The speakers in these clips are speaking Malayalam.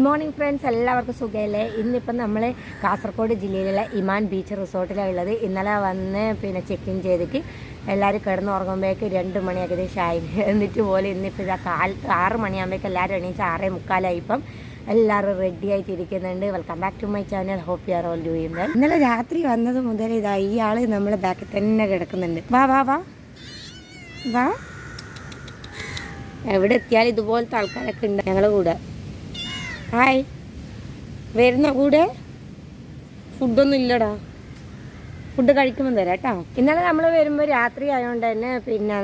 ഗുഡ് മോർണിംഗ് ഫ്രണ്ട്സ്, എല്ലാവർക്കും സുഖമല്ലേ? ഇന്നിപ്പം നമ്മൾ കാസർഗോഡ് ജില്ലയിലുള്ള ഇമാൻ ബീച്ച് റിസോർട്ടിലാണ് ഉള്ളത്. ഇന്നലെ വന്ന് ചെക്ക് ഇൻ ചെയ്തിട്ട് എല്ലാവരും കിടന്നുറങ്ങുമ്പോഴേക്ക് 2 മണി ഏകദേശം ആയി. എന്നിട്ട് പോലെ ഇന്നിപ്പോൾ ഇതാ കാലത്ത് 6 മണിയാകുമ്പോഴേക്ക് എല്ലാവരും എണീച്ച് 6:45 ഇപ്പം എല്ലാവരും റെഡി ആയിട്ടിരിക്കുന്നുണ്ട്. Welcome back to my channel. Hope you are all doing well. ഇന്നലെ രാത്രി വന്നത് മുതൽ ഇതാ ഇയാൾ നമ്മളെ ബാക്കിൽ തന്നെ കിടക്കുന്നുണ്ട്. വാ വാ വാ വാ. എവിടെ എത്തിയാലും ഇതുപോലത്തെ ആൾക്കാരൊക്കെ ഉണ്ട് ഞങ്ങളുടെ കൂടെ. ഹായ്, വരുന്ന കൂടെ? ഫുഡൊന്നും ഇല്ലടാ, ഫുഡ് കഴിക്കുമ്പോൾ തരാം കേട്ടോ. ഇന്നലെ നമ്മൾ വരുമ്പോൾ രാത്രി ആയതുകൊണ്ട് തന്നെ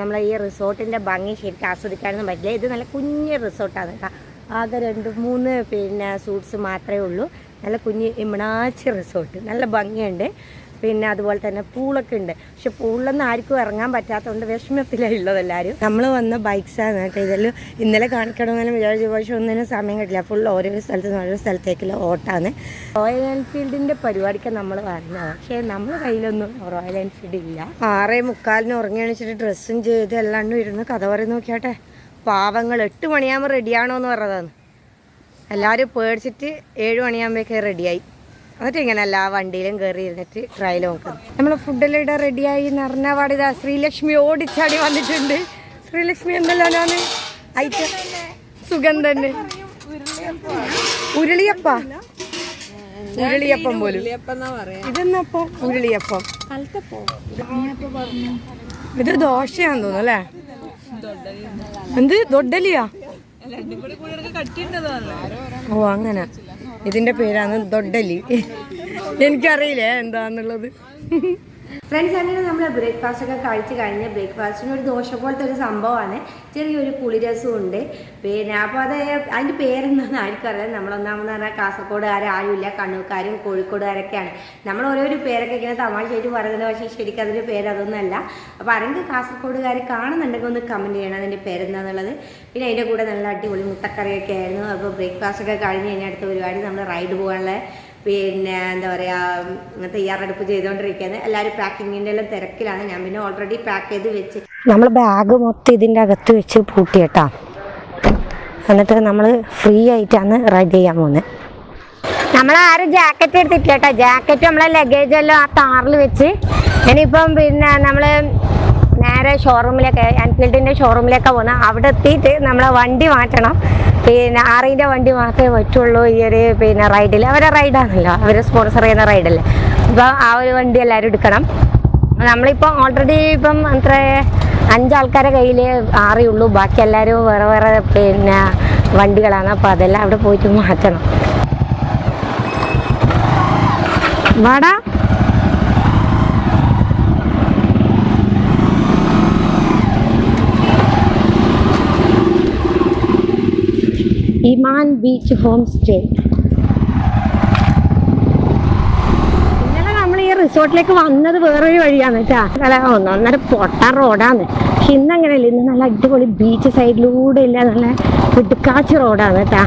നമ്മളെ ഈ റിസോർട്ടിൻ്റെ ഭംഗി ശരിക്കും ആസ്വദിക്കാനൊന്നും പറ്റില്ല. ഇത് നല്ല കുഞ്ഞ് റിസോർട്ടാണ് കേട്ടോ. ആകെ 2-3 സൂട്ട്സ് മാത്രമേ ഉള്ളൂ. നല്ല കുഞ്ഞ് ഇമ്മിണാച്ചി റിസോർട്ട്, നല്ല ഭംഗിയുണ്ട്. അതുപോലെ തന്നെ പൂളൊക്കെ ഉണ്ട്. പക്ഷെ പൂളിലൊന്നും ആർക്കും ഇറങ്ങാൻ പറ്റാത്തതുകൊണ്ട് വിഷമത്തിലാണ് ഉള്ളത് എല്ലാവരും. നമ്മൾ വന്ന ബൈക്സാണ് കേട്ടോ. ഇതെല്ലാം ഇന്നലെ കാണിക്കണമെന്നും വിചാരിച്ചു, പക്ഷെ ഒന്നിനും സമയം കിട്ടില്ല. ഫുൾ ഓരോ സ്ഥലത്ത് നിന്ന് ഓരോ സ്ഥലത്തേക്കുള്ള ഓട്ടാണ്. റോയൽ എൻഫീൽഡിൻ്റെ പരിപാടിക്ക് നമ്മൾ വന്നത്, പക്ഷേ നമ്മുടെ കയ്യിലൊന്നും റോയൽ എൻഫീൽഡ് ഇല്ല. 6:45 ഉറങ്ങി എണിച്ചിട്ട് ഡ്രസ്സും ചെയ്ത് എല്ലാണ്ടും ഇരുന്ന് കഥ പറയും. നോക്കിയാട്ടെ പാവങ്ങൾ, 8 മണിയാകുമ്പോൾ റെഡിയാണോ എന്ന് പറഞ്ഞതാണ്. എല്ലാവരും പേടിച്ചിട്ട് 7 മണിയാകുമ്പോഴേക്ക് റെഡിയായി. എന്നിട്ട് ഇങ്ങനെയല്ല ആ വണ്ടിയിലും കയറി ഇരുന്നിട്ട് ട്രയൽ നോക്കാം. നമ്മൾ ഫുഡെല്ലാം ഇവിടെ റെഡിയായി എന്ന് പറഞ്ഞ പാടിതാ ശ്രീലക്ഷ്മി ഓടിച്ചാടി വന്നിട്ടുണ്ട്. ശ്രീലക്ഷ്മി എന്തെല്ലാം ഞാൻ ഐറ്റം സുഖം തന്നെ. ഉരുളിയപ്പം പോലും ഇതെന്നപ്പോ ഉരുളിയപ്പം. ഇത് ദോശയാന്ന് തോന്നുന്നു അല്ലേ? എന്ത് ദൊഡലിയാ? ഓ അങ്ങനെ, ഇതിന്റെ പേരാണ് ദൊഡലി. എനിക്കറിയില്ലേ എന്താന്നുള്ളത്. ഫ്രണ്ട്സ്, അങ്ങനെ നമ്മൾ ബ്രേക്ക്ഫാസ്റ്റ് ഒക്കെ കഴിച്ച് കഴിഞ്ഞ് ബ്രേക്ക്ഫാസ്റ്റിന് ഒരു ദോശ പോലത്തെ ഒരു സംഭവമാണ്. ചെറിയൊരു പുളിരസവും ഉണ്ട്. അപ്പോൾ അതിൻ്റെ പേരെന്താണെന്ന് ആർക്കും അറിയാം. നമ്മളൊന്നാമെന്ന് പറഞ്ഞാൽ കാസർഗോഡുകാരും ആരുമില്ല, കണ്ണൂർക്കാരും കോഴിക്കോടുകാരൊക്കെയാണ്. നമ്മൾ ഓരോരോ പേരൊക്കെ ഇങ്ങനെ തമാശയായിട്ട് പറയുന്നത്, പക്ഷേ ശരിക്കും അതിൻ്റെ പേര് അതൊന്നുമല്ല. അപ്പോൾ ആരെങ്കിലും കാസർഗോഡുകാർ കാണുന്നുണ്ടെങ്കിൽ ഒന്ന് കമൻറ്റ് ചെയ്യണം അതിൻ്റെ പേരെന്താന്നുള്ളത്. അതിൻ്റെ കൂടെ നല്ല അടിപൊളി മുട്ടക്കറിയൊക്കെ ആയിരുന്നു. അപ്പോൾ ബ്രേക്ക്ഫാസ്റ്റ് ഒക്കെ കഴിഞ്ഞ് കഴിഞ്ഞാൽ അടുത്ത പരിപാടി നമ്മൾ റൈഡ് പോകാനുള്ള എന്താ പറയുക തയ്യാറെടുപ്പ് ചെയ്തുകൊണ്ടിരിക്കുകയാണ്. എല്ലാവരും പാക്കിങ്ങിൻ്റെ എല്ലാം തിരക്കിലാണ്. ഞാൻ പിന്നെ ഓൾറെഡി പാക്ക് ചെയ്ത് വെച്ച് നമ്മൾ ബാഗ് മൊത്തം ഇതിൻ്റെ അകത്ത് വെച്ച് പൂട്ടിയിട്ടാ. എന്നിട്ട് നമ്മൾ ഫ്രീ ആയിട്ടാണ് റൈഡ് ചെയ്യാൻ പോകുന്നത്. നമ്മളാരും ജാക്കറ്റ് എടുത്തിട്ടില്ല കേട്ടോ. ജാക്കറ്റ് നമ്മളെ ലഗേജ് എല്ലാം ആ താറിൽ വെച്ച് ഇനിയിപ്പം നമ്മൾ നേരെ ഷോറൂമിലേക്ക്, എൻഫീൽഡിൻ്റെ ഷോറൂമിലേക്കാണ് പോകുന്നത്. അവിടെ എത്തിയിട്ട് നമ്മളെ വണ്ടി മാറ്റണം. ആറിൻ്റെ വണ്ടി മാത്രമേ പറ്റുള്ളൂ ഈ ഒരു റൈഡിൽ. അവരെ റൈഡാണല്ലോ, അവർ സ്പോൺസർ ചെയ്യുന്ന റൈഡല്ലേ. അപ്പോൾ ആ ഒരു വണ്ടി എല്ലാവരും എടുക്കണം. നമ്മളിപ്പോൾ ഓൾറെഡി അത്ര 5 ആൾക്കാരെ കയ്യിൽ 6 ഉള്ളൂ. ബാക്കി എല്ലാവരും വേറെ വേറെ വണ്ടികളാണ്. അപ്പോൾ അതെല്ലാം അവിടെ പോയിട്ട് മാറ്റണം. വാടാ. Iman beach home stay. ഇന്നലെ നമ്മൾ ഈ റിസോർട്ടിലേക്ക് വന്നത് വേറൊരു വഴിയാണ് കേട്ടാ. നല്ല 1.5 പൊട്ടാൻ റോഡാണ്. പക്ഷെ ഇന്നങ്ങനെയല്ല, ഇന്ന് നല്ല അടിപൊളി ബീച്ച് സൈഡിലൂടെ ഇല്ല, നല്ല പിടുക്കാച്ചി റോഡാണ് കേട്ടാ.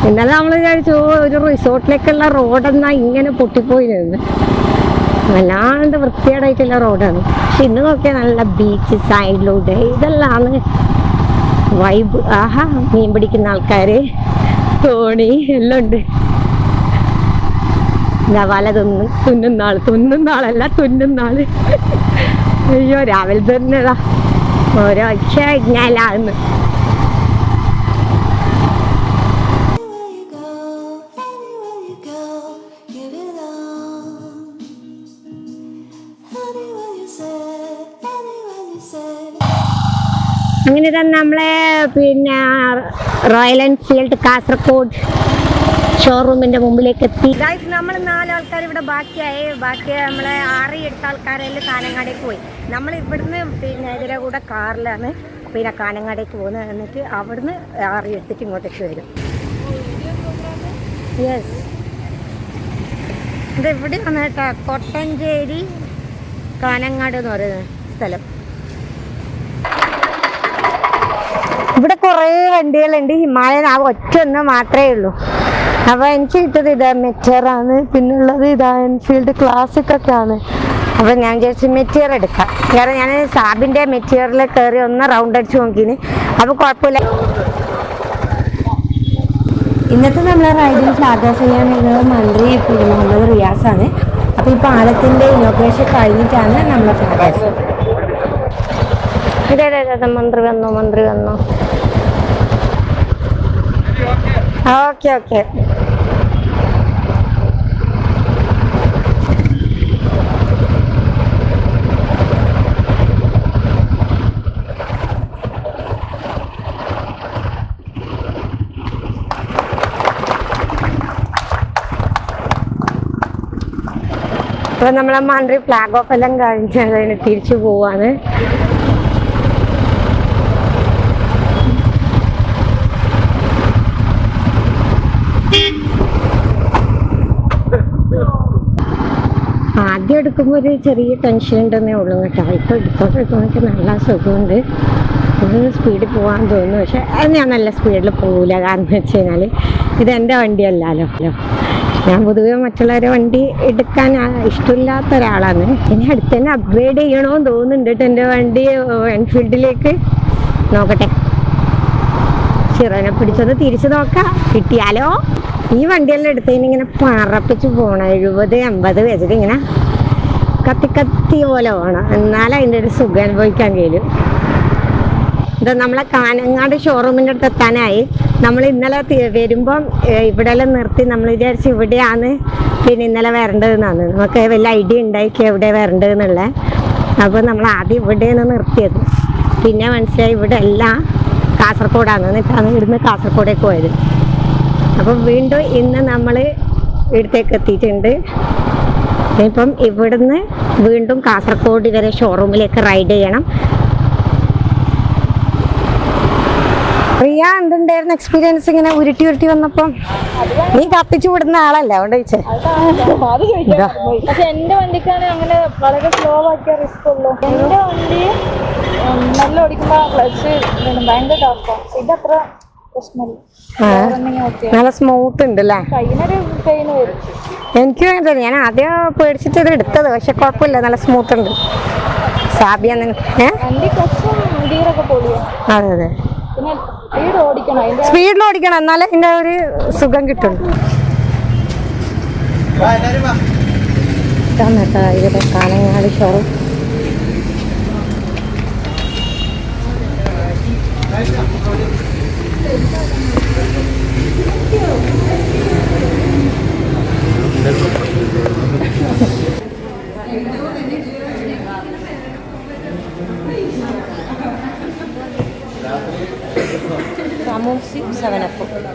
ഇന്നലെ നമ്മൾ വിചാരിച്ചു ഒരു റിസോർട്ടിലേക്കുള്ള റോഡെന്നാ ഇങ്ങനെ പൊട്ടിപ്പോയിരുന്നു. വല്ലാണ്ട് വൃത്തികേടായിട്ടുള്ള റോഡാണ്. പക്ഷെ ഇന്ന് നോക്കിയാൽ നല്ല ബീച്ച് സൈഡിലൂടെ ഇതെല്ലാം വൈബ്. ആഹാ, മീൻ പിടിക്കുന്ന ആൾക്കാര്, തോണി എല്ലാം ഉണ്ട്. വല തുന്നുന്നാളല്ല. അയ്യോ, രാവിലെ തന്നെതാ ഓരോ ഒച്ച കഴിഞ്ഞാലാന്ന്. അങ്ങനെ തന്നെ നമ്മളെ റോയൽ എൻഫീൽഡ് കാസർഗോഡ് ഷോറൂമിന്റെ മുമ്പിലേക്ക് എത്തി. നമ്മൾ 4 ആൾക്കാർ ഇവിടെ ബാക്കിയായി. നമ്മളെ 6-8 ആൾക്കാരെല്ലാം കാനങ്ങാടേക്ക് പോയി. നമ്മൾ ഇവിടുന്ന് ഇതിലെ കൂടെ കാറിലാണ് കാനങ്ങാടേക്ക് പോകുന്നത്. എന്നിട്ട് അവിടുന്ന് 6 എടുത്തിട്ട് ഇങ്ങോട്ടേക്ക് വരും. യെസ്, ഇത് ഇവിടെയാണ് കേട്ടോ, കൊട്ടഞ്ചേരി കാനങ്ങാട് എന്ന് പറയുന്ന സ്ഥലം. ഇവിടെ കുറേ വണ്ടികളുണ്ട്. ഹിമാലയൻ ആ ഒറ്റ മാത്രമേ ഉള്ളൂ. അപ്പോൾ എനിക്ക് കിട്ടത് ഇതാ മെറ്ററാണ്. പിന്നുള്ളത് ഇതാ എൻഫീൽഡ് ക്ലാസിക് ഒക്കെ ആണ്. അപ്പോൾ ഞാൻ വിചാരിച്ചു മെറ്റീരിയൽ എടുക്കാം. കാരണം ഞാൻ സാബിൻ്റെ മെറ്റീരിയൽ കയറി ഒന്ന് റൗണ്ട് അടിച്ച് നോക്കിന്. അപ്പോൾ കുഴപ്പമില്ല. ഇന്നത്തെ നമ്മളെ റൈഡിൽ ഫ്ലാഗ് ഓഫ് ചെയ്യാനുള്ളത് മന്ത്രി മുഹമ്മദ് റിയാസാണ്. അപ്പോൾ ഈ പാലത്തിൻ്റെ ഇനോഗ്രേഷൻ കഴിഞ്ഞിട്ടാണ് നമ്മളെ ഫ്ലാഗ് ഓഫ്. ഇതേ മന്ത്രി വന്നു. ഓക്കെ. അപ്പോൾ നമ്മളെ മന്ത്രി ഫ്ലാഗ് ഓഫ് എല്ലാം കഴിഞ്ഞ് അതിന് തിരിച്ചു പോവാണ്. ആദ്യം എടുക്കുമ്പോൾ ഒരു ചെറിയ ടെൻഷൻ ഉണ്ടെന്നേ ഉള്ളൂ കേട്ടോ. ഇപ്പോൾ എടുത്തോണ്ടിരിക്കുമ്പോൾ നല്ല സുഖമുണ്ട്. ഇത് സ്പീഡിൽ പോകാൻ തോന്നുന്നു. പക്ഷെ അത് ഞാൻ നല്ല സ്പീഡിൽ പോകില്ല. കാരണം വെച്ച് കഴിഞ്ഞാൽ ഇതെൻ്റെ വണ്ടിയല്ലല്ലോ. ഞാൻ പൊതുവെ മറ്റുള്ളവരെ വണ്ടി എടുക്കാൻ ഇഷ്ടമില്ലാത്ത ഒരാളാണ്. ഇനി അടുത്ത് തന്നെ അപ്ഗ്രേഡ് ചെയ്യണമെന്ന് തോന്നുന്നുണ്ട് കേട്ടോ എൻ്റെ വണ്ടി എൻഫീൽഡിലേക്ക്. നോക്കട്ടെ, ചിറനെ പിടിച്ചൊന്ന് തിരിച്ചു നോക്കാം, കിട്ടിയാലോ. ഈ വണ്ടിയെല്ലാം എടുത്തതിന് ഇങ്ങനെ പറപ്പിച്ച് പോകണം. 70-80 വെച്ചിട്ട് ഇങ്ങനെ കത്തി പോലെ പോകണം. എന്നാലും അതിൻ്റെ ഒരു സുഖം അനുഭവിക്കാൻ കഴിയും. ഇത് നമ്മളെ കാനങ്ങാട് ഷോറൂമിൻ്റെ അടുത്ത് എത്താനായി. നമ്മൾ ഇന്നലെ വരുമ്പം ഇവിടെ എല്ലാം നിർത്തി. നമ്മൾ വിചാരിച്ച് ഇവിടെയാണ് പിന്നെ ഇന്നലെ വരേണ്ടതെന്നാണ്. നമുക്ക് വലിയ ഐഡിയ ഉണ്ടായിരിക്കും എവിടെ വരേണ്ടതെന്നുള്ള. അപ്പോൾ നമ്മൾ ആദ്യം ഇവിടെയാണ് നിർത്തിയത്. പിന്നെ മനസ്സിലായി ഇവിടെ എല്ലാം കാസർഗോഡാണ്. എന്നിട്ടാണ് ഇവിടുന്ന് കാസർഗോഡേക്ക് പോയത്. അപ്പം വീണ്ടും ഇന്ന് നമ്മൾ ഇവിടത്തേക്ക് എത്തിയിട്ടുണ്ട്. ഇപ്പം ഇവിടുന്ന് വീണ്ടും കാസർഗോഡ് വരെ ഷോറൂമിലേക്ക് റൈഡ് ചെയ്യണം. റിയ, എന്തുണ്ടായിരുന്നു എക്സ്പീരിയൻസ് ഇങ്ങനെ ഉരുട്ടി വന്നപ്പം? നീ കത്തിച്ചു വിടുന്ന ആളല്ലേ, അതുകൊണ്ട് ചോദിച്ചേ. പക്ഷെ എന്റെ വണ്ടിക്കാണ് അങ്ങനെ വളരെ സ്ലോ ആക്കിയ റിസ്ക് ഉള്ളൂ. എന്റെ വണ്ടി നല്ല ഓടിക്കുമ്പോ ക്ലച്ച് ഭയങ്കര ടഫാണ്. ഇതത്ര പ്രശ്നമില്ല, നല്ല സ്മൂത്ത് ഉണ്ട് അല്ലേ? കയ്യിനൊരു പെയിന് വരും. എനിക്ക് വേണ്ടത്, ഞാൻ ആദ്യം പേടിച്ചിട്ട് ഇത് എടുത്തത്. പക്ഷെ കുഴപ്പമില്ല, നല്ല സ്മൂത്ത് ഉണ്ട്. സാബിയ വണ്ടി ക്ലച്ചും ഗിയറൊക്കെ പൊളിയോ. അതെ. പിന്നെ സ്പീഡിൽ ഓടിക്കണം, എന്നാലേ ഇതിന്റെ ഒരു സുഖം കിട്ടുള്ളൂ. ഇവിടെ കാനങ്ങാട് ഷോറൂം.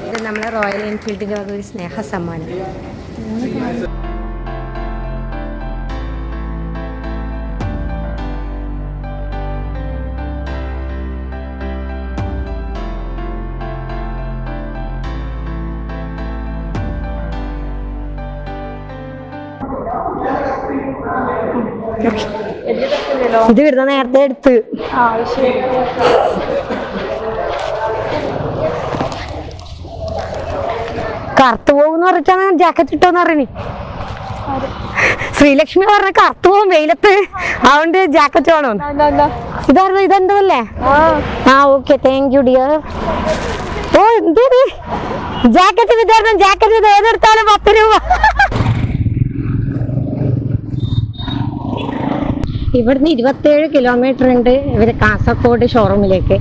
ഇത് നമ്മളെ റോയൽ എൻഫീൽഡിൻ്റെ വക ഒരു സ്നേഹ സമ്മാനം. ഇത് വരുന്ന നേരത്തെ എടുത്ത്. കറുത്തു പോകുന്ന പറഞ്ഞിട്ടാണ് ജാക്കറ്റ് ഇട്ടോന്ന് പറയണേ. ശ്രീലക്ഷ്മി പറഞ്ഞ കറുത്തു പോകും വെയിലത്ത്, അതുകൊണ്ട് ജാക്കറ്റ് വേണോ? ഇതായിരുന്നു, ഇതെന്തല്ലേ? Okay, thank you dear. ഓ, എന്തേ ജാക്കറ്റ് വിതരണം. ജാക്കറ്റ് ഇത് ഏതെടുത്താലും 10 രൂപ. ഇവിടുന്ന് 27 കിലോമീറ്റർ ഉണ്ട് ഇവര് കാസർഗോഡ് ഷോറൂമിലേക്ക്.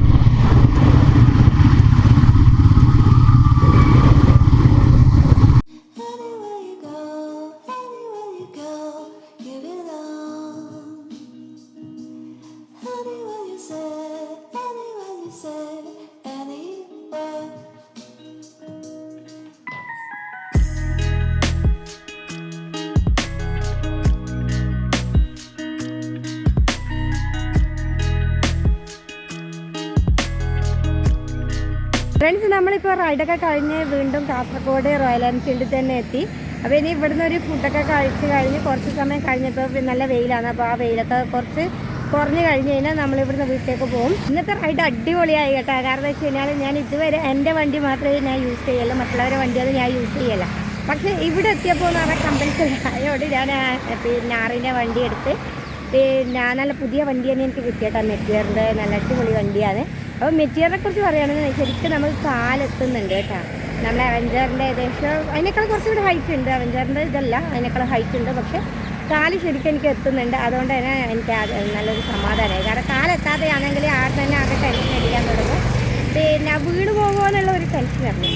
ഫ്രണ്ട്സ്, നമ്മളിപ്പോൾ റൈഡൊക്കെ കഴിഞ്ഞ് വീണ്ടും കാസർഗോഡ് റോയൽ എൻഫീൽഡിൽ തന്നെ എത്തി. അപ്പോൾ ഇനി ഇവിടുന്ന് ഒരു ഫുഡൊക്കെ കഴിച്ച് കഴിഞ്ഞ് കുറച്ച് സമയം കഴിഞ്ഞപ്പോൾ നല്ല വെയിലാണ്. അപ്പോൾ ആ വെയിലൊക്കെ കുറച്ച് കുറഞ്ഞ് കഴിഞ്ഞ് കഴിഞ്ഞാൽ നമ്മളിവിടുന്ന് വീട്ടിലേക്ക് പോകും. ഇന്നത്തെ റൈഡ് അടിപൊളിയായി കേട്ടോ. കാരണം വെച്ച് കഴിഞ്ഞാൽ ഞാൻ ഇതുവരെ എൻ്റെ വണ്ടി മാത്രമേ ഞാൻ യൂസ് ചെയ്യല്ല, മറ്റുള്ളവരെ വണ്ടി അത് ഞാൻ യൂസ് ചെയ്യല്ല. പക്ഷേ ഇവിടെ എത്തിയപ്പോൾ എന്ന് പറഞ്ഞാൽ കമ്പൽസറി ആയതുകൊണ്ട് ഞാൻ പിന്നെ ആറിൻ്റെ വണ്ടി എടുത്ത് പിന്നെ നല്ല പുതിയ വണ്ടി തന്നെ എനിക്ക് കിട്ടിയിട്ടാണ്. മെറ്റീരിയറിൻ്റെ നല്ല അടിപൊളി വണ്ടിയാണ്. അപ്പോൾ മെറ്റീരിയലിനെ കുറിച്ച് പറയുകയാണെങ്കിൽ ശരിക്കും നമ്മൾ കാലെത്തുന്നുണ്ട് കേട്ടോ. നമ്മളെ അവഞ്ചറിൻ്റെ ഏകദേശം അതിനേക്കാൾ കുറച്ചുകൂടി ഹൈറ്റ് ഉണ്ട്. അവഞ്ചറിൻ്റെ ഇതല്ല, അതിനേക്കാൾ ഹൈറ്റ് ഉണ്ട്. പക്ഷെ കാല് ശരിക്കും എനിക്ക് എത്തുന്നുണ്ട്. അതുകൊണ്ട് തന്നെ എനിക്ക് നല്ലൊരു സമാധാനമായി. കാരണം കാലെത്താതെയാണെങ്കിൽ ആടെ തന്നെ ആകെ ടെൻഷൻ അടിക്കാൻ തുടങ്ങും. പിന്നെ വീട് പോകുമോ എന്നുള്ള ഒരു ടെൻഷനായിരുന്നു.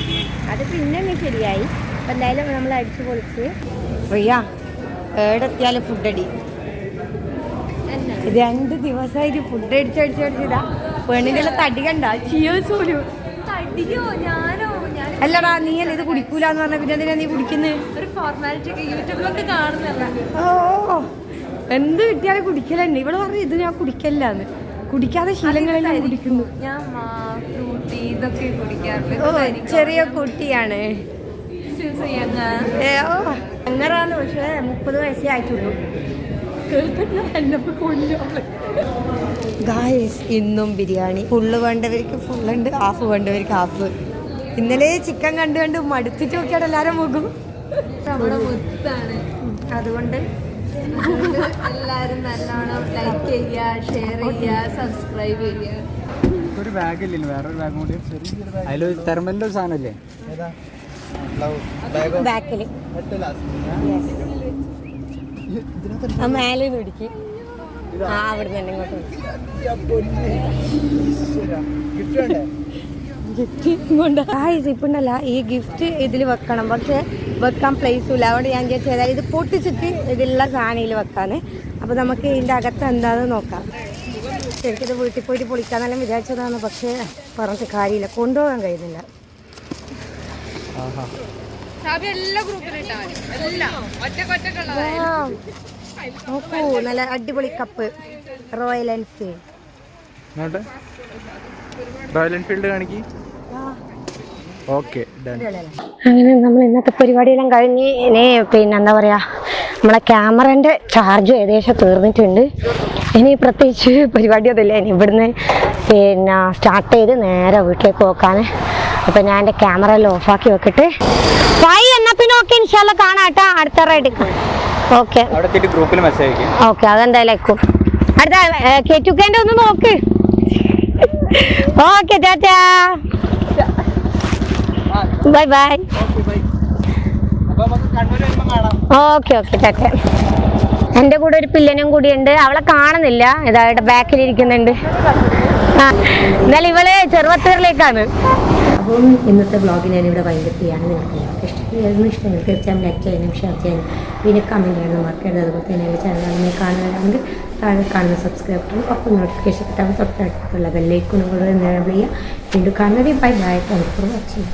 അത് പിന്നെ ശരിയായി. അപ്പം എന്തായാലും നമ്മൾ അടിച്ചു പൊളിച്ച് പ്രിയ എവിടെത്തിയാലും ഫുഡടി. 2 ദിവസമായിട്ട് ഫുഡ് അടിച്ചതാ. പെണ്ണിൻ്റെ തടി കണ്ട ചിയേഴ്സ് പോലും. അല്ലടാ നീ അല്ല ഇത് കുടിക്കൂലെന്ന് പറഞ്ഞ പിന്നെ എന്തിനാ നീ കുടിക്കുന്നത്? ഒരു ഫോർമാലിറ്റി ഒക്കെ യൂട്യൂബിലൊക്കെ കാണുന്നല്ല. ഓ എന്ത് കിട്ടിയാലും കുടിക്കലുണ്ട്. ഇവള് പറഞ്ഞു ഇത് ഞാൻ കുടിക്കല്ലാന്ന്. കുടിക്കാതെ ശീലങ്ങളെല്ലാം കുടിക്കുന്നു. ഞാൻ ഫ്രൂട്ടി ഇതൊക്കെ കുടിക്കാറുണ്ട്. ഓ ചെറിയ കുട്ടിയാണ്. അങ്ങനാണ്. പക്ഷെ 30 വയസ്സേ ആയിട്ടുള്ളൂ. ഗായ്സ് ഇന്നും ബിരിയാണി. ഫുള്ള് വേണ്ടവർക്ക് ഫുള്ളുണ്ട്, ഹാഫ് വേണ്ടവർക്ക് ഹാഫ്. ഇന്നലെ ചിക്കൻ കണ്ട് മടുത്തിട്ട് നോക്കിയാണ് എല്ലാവരും മുഖം. നമ്മുടെ മുത്താണ്. അതുകൊണ്ട് എല്ലാവരും നല്ലോണം ലൈക്ക് ചെയ്യുക, ഷെയർ ചെയ്യുക, സബ്സ്ക്രൈബ് ചെയ്യുക. ഒരു ബാഗ് ഇല്ലല്ലോ, വേറൊരു ബാഗ് കൂടി അതിൽ തെർമലിൻ്റെ ഒരു സാധനമല്ലേ ബാക്കില് മേലെ പിടിക്ക്. അവിടെ തന്നെ ഇങ്ങോട്ട് ഗിഫ്റ്റ് ഇപ്പുണ്ടല്ല. ഈ ഗിഫ്റ്റ് ഇതിൽ വെക്കണം, പക്ഷെ വെക്കാൻ പ്ലേസും ഇല്ല. അതുകൊണ്ട് ഞാൻ ചെയ്താൽ ഇത് പൊട്ടിച്ചിട്ട് ഇതിലുള്ള സാധനയിൽ വെക്കാന്ന്. അപ്പോൾ നമുക്ക് ഇതിൻ്റെ അകത്ത് എന്താണെന്ന് നോക്കാം. ശരിക്കിത് വീട്ടിൽ പോയിട്ട് പൊളിക്കാന്നെല്ലാം വിചാരിച്ചതാണ്, പക്ഷേ പറഞ്ഞിട്ട് കാര്യമില്ല, കൊണ്ടുപോകാൻ കഴിയുന്നില്ല. നോക്കൂ, നല്ല അടിപൊളി cup royal Enfield. Royal Enfield കാണിക്ക്. ഓക്കെ, അങ്ങനെ നമ്മൾ ഇന്നത്തെ പരിപാടിയെല്ലാം കഴിഞ്ഞ് ഇനി പിന്നെ എന്താ പറയുക, നമ്മളെ ക്യാമറേൻ്റെ ചാർജ് ഏകദേശം തീർന്നിട്ടുണ്ട്. ഇനി പ്രത്യേകിച്ച് പരിപാടി അതില്ല. ഇനി ഇവിടുന്ന് പിന്നെ സ്റ്റാർട്ട് ചെയ്ത് നേരെ വീട്ടിലേക്ക് പോക്കാൻ. അപ്പം ഞാൻ എൻ്റെ ക്യാമറ എല്ലാം ഓഫാക്കി വെക്കിട്ട് വായി എന്നാൽ പിന്നെ ഓക്കെ ഇൻഷാല്ല കാണാം കേട്ടോ. അടുത്ത റൈഡ് ഓക്കെ ഗ്രൂപ്പിൽ മെസ്സേജ് ഓക്കെ, അതെന്തായാലും അയക്കും. അടുത്ത കേറ്റുക്കേൻ്റെ ഒന്ന് നോക്ക്. Okay Tata, bye bye. Okay okay Tata. എൻ്റെ കൂടെ ഒരു പിള്ളനും കൂടിയുണ്ട്, അവളെ കാണുന്നില്ല, ഇതായിട്ട് ബാക്കിലിരിക്കുന്നുണ്ട്. എന്നാലും ഇവള് ചെറുപ്പത്തൂരിലേക്കാണ്. അപ്പം ഇന്നത്തെ വ്ളോഗ് ഞാനിവിടെ വൈൻഡപ്പ് ചെയ്യാണ്. നിങ്ങൾക്ക് ഇഷ്ടമെങ്കിൽ തീർച്ചയായും ലൈക്ക് ചെയ്യാനും ഷെയർ ചെയ്യാനും പിന്നെ കമൻറ്റ് ചെയ്യാനും മറക്കരുത്. അതുപോലെ തന്നെ എൻ്റെ ചാനൽ കാണുകയാണെങ്കിൽ താഴെ കാണുന്ന സബ്സ്ക്രൈബ് ചെയ്യും. അപ്പം നോട്ടിഫിക്കേഷൻ കിട്ടാൻ തൊട്ടടുത്തുള്ള ബെല്ലൈക്കണുകൾ എനേബിൾ ചെയ്യുക. വീണ്ടും കാണുന്നത് bye bye. Thank you for watching.